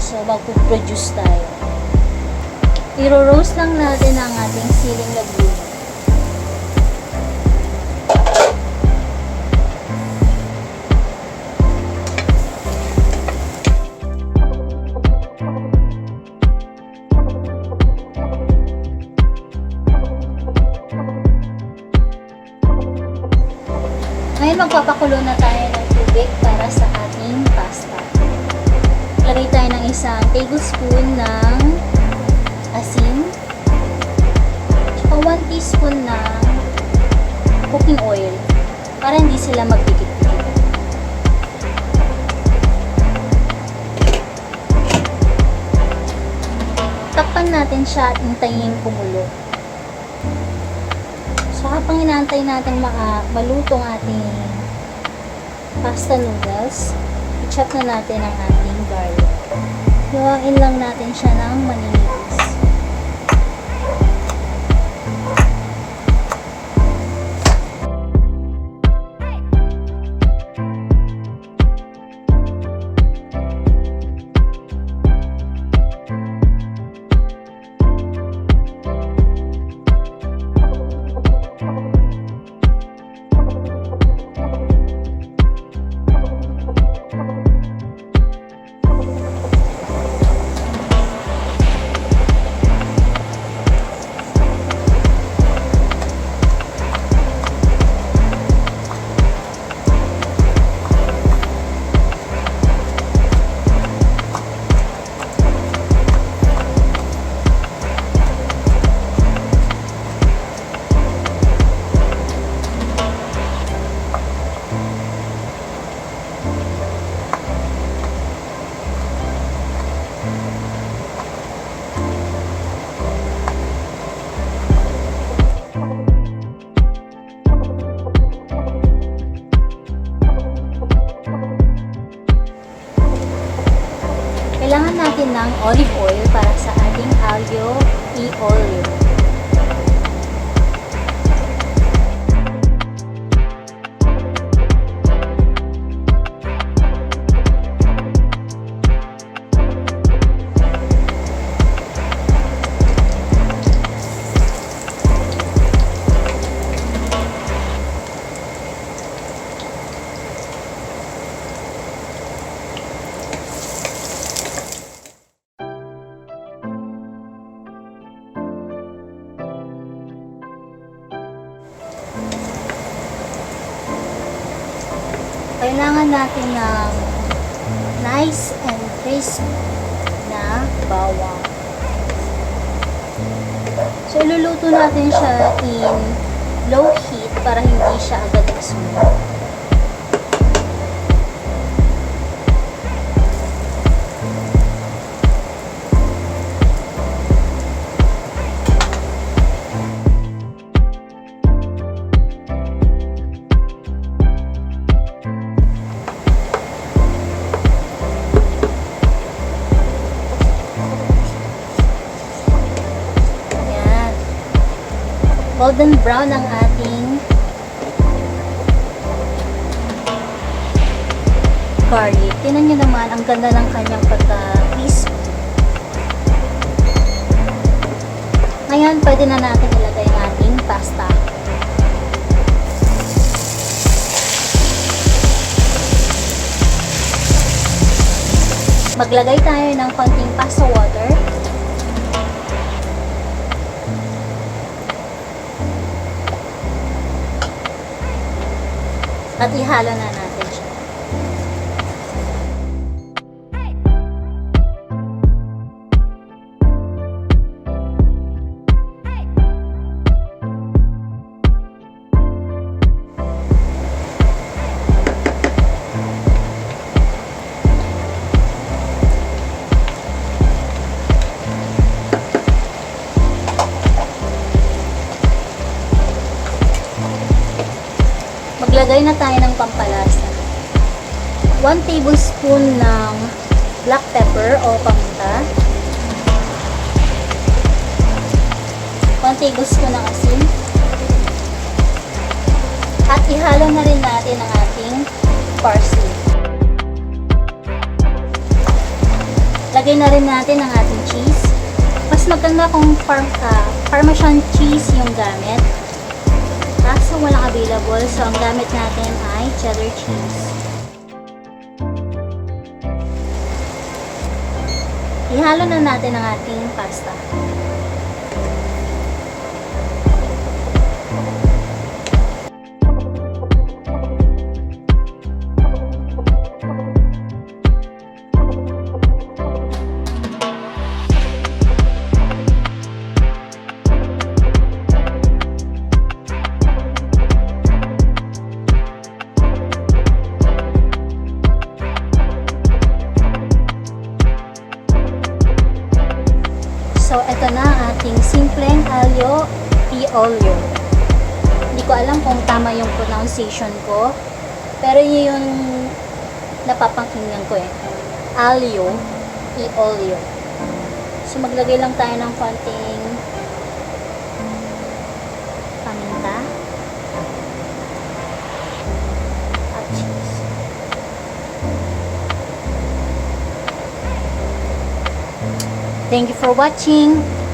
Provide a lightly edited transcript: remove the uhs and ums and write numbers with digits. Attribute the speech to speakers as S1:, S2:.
S1: So, magpuproduce tayo. I-roast lang natin ang ating siling labuyo. Ngayon, magpapakulo na tayo ng tubig para sa ating pasta. Lagay tayo ng isang tablespoon ng asin, tsaka 1 teaspoon ng cooking oil para hindi sila magpikit-pikit. Takpan natin siya at hintayin kumulo. So, habang inaantay natin malutong ating pasta noodles, i-chop na natin ang ating garlic. Hiwain lang natin siya ng maninipis. Kailangan natin ng olive oil para sa ating aglio e olio. Kailangan natin ng nice and crisp na bawang. So, iluluto natin siya in low heat para hindi siya agad masunog. Golden brown ang ating garlic. Tingnan nyo naman, ang ganda ng kanyang pagka-crisp. Ngayon, pwede na natin ilagay ang ating pasta. Maglagay tayo ng konting pasta water. At ihalo na natin siya. Maglagay na tayo ng pampalasa. 1 tablespoon ng black pepper o paminta. 1 tablespoon ng asin. At ihalo na rin natin ang ating parsley. Lagay na rin natin ang ating cheese. Mas maganda kung Parmesan cheese yung gamit. Kaso walang available, so ang gamit natin ay cheddar cheese. Ihalo na natin ang ating pasta. So, ito na ang ating simpleng Alio Olio. Hindi ko alam kung tama yung pronunciation ko, pero yun yung napapakinggan ko eh. Alio Olio. So, maglagay lang tayo ng konting paminta at cheese. Thank you for watching.